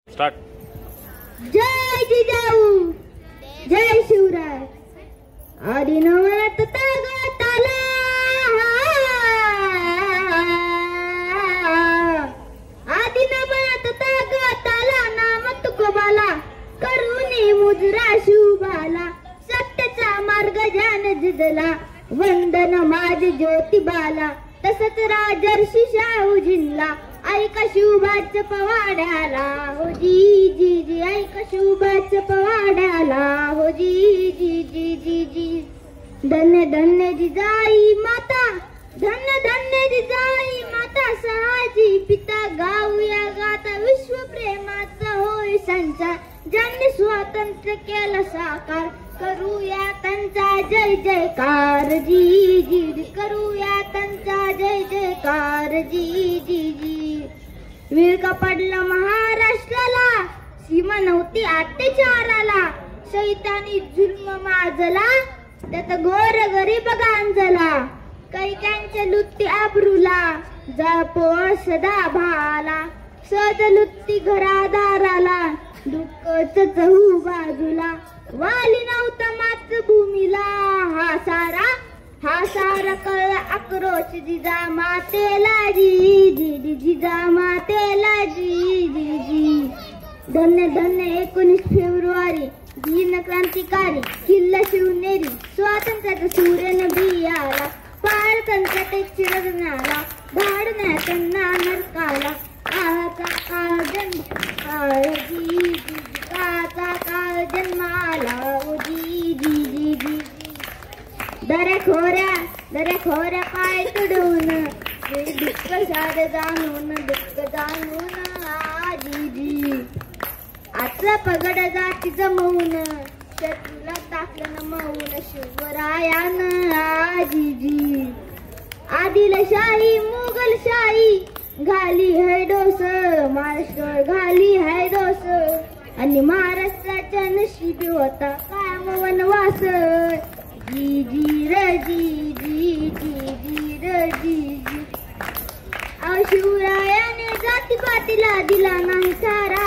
Start. जय जिजाऊ जय शिवराय. आदि नवनाथ तागताला आदि नवनाथ तागताला नाम तुकोबाला करुणी मुजरा शिवबाला सत्याचा मार्ग ज्ञान जिजला वंदन माझे ज्योतिबाला तसच राजर्षी शाहूजींला ऐका शिवबाच पवाड्याला हो जी जी जी ऐका शिवबाच पवाड्याला हो जी जी जी जी जी. धन्य धन्य जिजाई माता धन्य धन्य जिजाई माता सहाजी पिता गाऊया गाता विश्व प्रेमाचा होय संचार ज्यांनी स्वातंत्र्य केलं साकार करूया त्यांचा जय जयकार जी जी जी करूया त्यांचा जय जयकार जी जी जी. विळका पडला महाराष्ट्राला सीमा नव्हती अत्याचाराला शैतानी जुल्म माजला त्यात गोर गरीब गांजला कैक्यांच्या लुत्ती आबरूला जपो सदा भाला सद लुत्ती घरादाराला दुःखच चहू बाजूला वाली नव्हता मातृभूमीला हा सारा कळ आक्रोश जिजा मातेला जी जी जी जिजा मातेला जी जी जी. धन्य धन्य 19 फेब्रुवारी वीर क्रांतिकारी किल्ला शिवनेरी स्वातंत्र्याचा सूर्य नभी आला पारतंत्र्यात चिरगणाला धाडण्यात नरकाला काळाचा काळ जन्माला जी जी काळाचा काळ जन्माला जी जी जी जी. दरे खोऱ्या पाय तुडून दुःख साध जाणून आजी जी आजचा पगड जाती जमवून शत्रूला टाकलं नमवून शिवरायान आजी जी. आदिलशाही मुघलशाही घाली है डोस महाराष्ट्र घाली है डोस आणि महाराष्ट्राच्या नशिबी होता कायम वनवास जी जी र जी जी जी जी र जी जी. शिवरायाने जातीपातीला दिला नाही सारा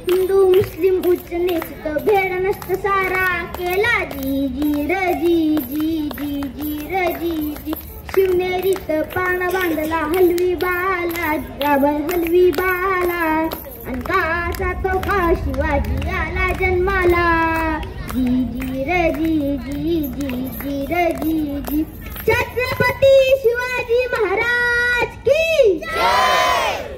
हिंदू मुस्लिम उच्च नेस्त भेड नसत सारा केला जी जी र जी जी जी जी र जी जी. शिवनेरीत पाण बांधला हलवी बाला आणि काचा तो का शिवाजी आला जन्माला जी जी र जी जी जी जी र जी जी. छत्रपती शिवाजी महाराज की जय.